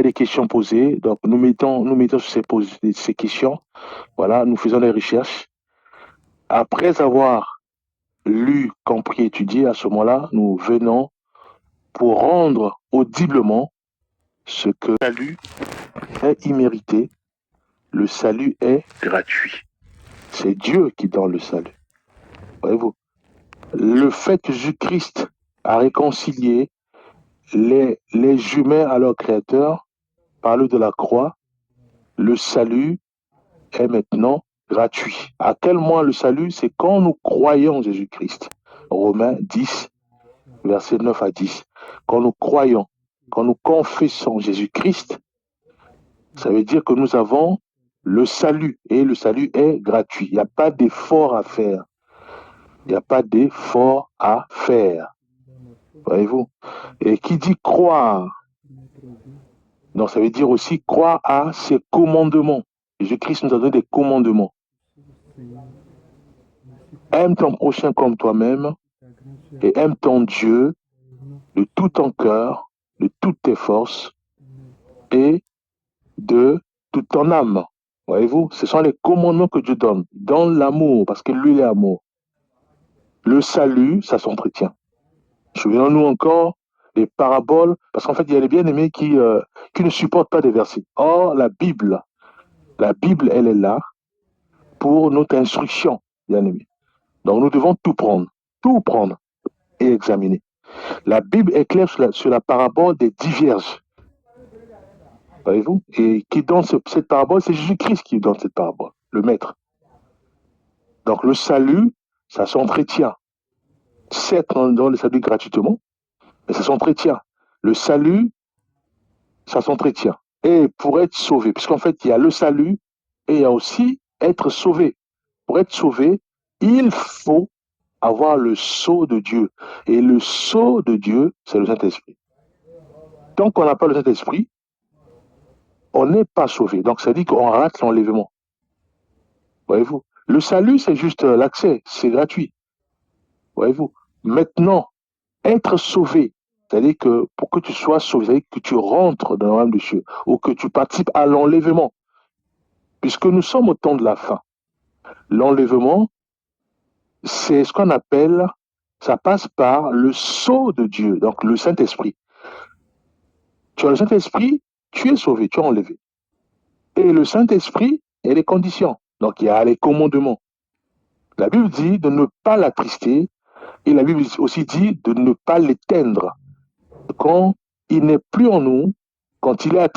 des questions posées. Donc, nous mettons sur ces questions. Voilà, nous faisons des recherches. Après avoir lu, compris, étudié, à ce moment-là, nous venons pour rendre audiblement ce que le salut est immérité, le salut est gratuit. C'est Dieu qui donne le salut. Voyez-vous, le fait que Jésus-Christ a réconcilié les humains à leur Créateur par le de la croix, le salut est maintenant gratuit. À quel moment le salut? C'est quand nous croyons en Jésus-Christ. Romains 10, versets 9 à 10. Quand nous croyons, quand nous confessons Jésus-Christ, ça veut dire que nous avons le salut, et le salut est gratuit. Il n'y a pas d'effort à faire. Il n'y a pas d'effort à faire. Voyez-vous? Et qui dit croire, donc ça veut dire aussi croire à ses commandements. Jésus-Christ nous a donné des commandements. Aime ton prochain comme toi-même et aime ton Dieu de tout ton cœur, de toutes tes forces et de toute ton âme. Voyez-vous, ce sont les commandements que Dieu donne. Dans l'amour, parce que lui, il est amour. Le salut, ça s'entretient. Souvenons-nous encore des paraboles, parce qu'en fait, il y a les bien-aimés qui ne supportent pas des versets. Or, la Bible, elle est là pour notre instruction, bien-aimés. Donc, nous devons tout prendre et examiner. La Bible est claire sur la parabole des 10 vierges. Voyez-vous? Et qui donne cette parabole, c'est Jésus-Christ qui donne cette parabole, le maître. Donc, le salut, ça s'entretient. Certes, on donne le salut gratuitement, mais ça s'entretient. Le salut, ça s'entretient. Et pour être sauvé, puisqu'en fait, il y a le salut et il y a aussi être sauvé. Pour être sauvé, il faut avoir le sceau de Dieu. Et le sceau de Dieu, c'est le Saint-Esprit. Tant qu'on n'a pas le Saint-Esprit, on n'est pas sauvé. Donc, ça dit qu'on rate l'enlèvement. Voyez-vous? Le salut, c'est juste l'accès, c'est gratuit. Voyez-vous? Maintenant, être sauvé, c'est-à-dire que pour que tu sois sauvé, c'est-à-dire que tu rentres dans le royaume de Dieu, ou que tu participes à l'enlèvement, puisque nous sommes au temps de la fin. L'enlèvement, c'est ce qu'on appelle, ça passe par le sceau de Dieu, donc le Saint-Esprit. Tu as le Saint-Esprit, tu es sauvé, tu es enlevé. Et le Saint-Esprit, il y a des conditions. Donc il y a les commandements. La Bible dit de ne pas l'attrister, et la Bible aussi dit de ne pas l'éteindre. Quand il n'est plus en nous, quand il est attristé,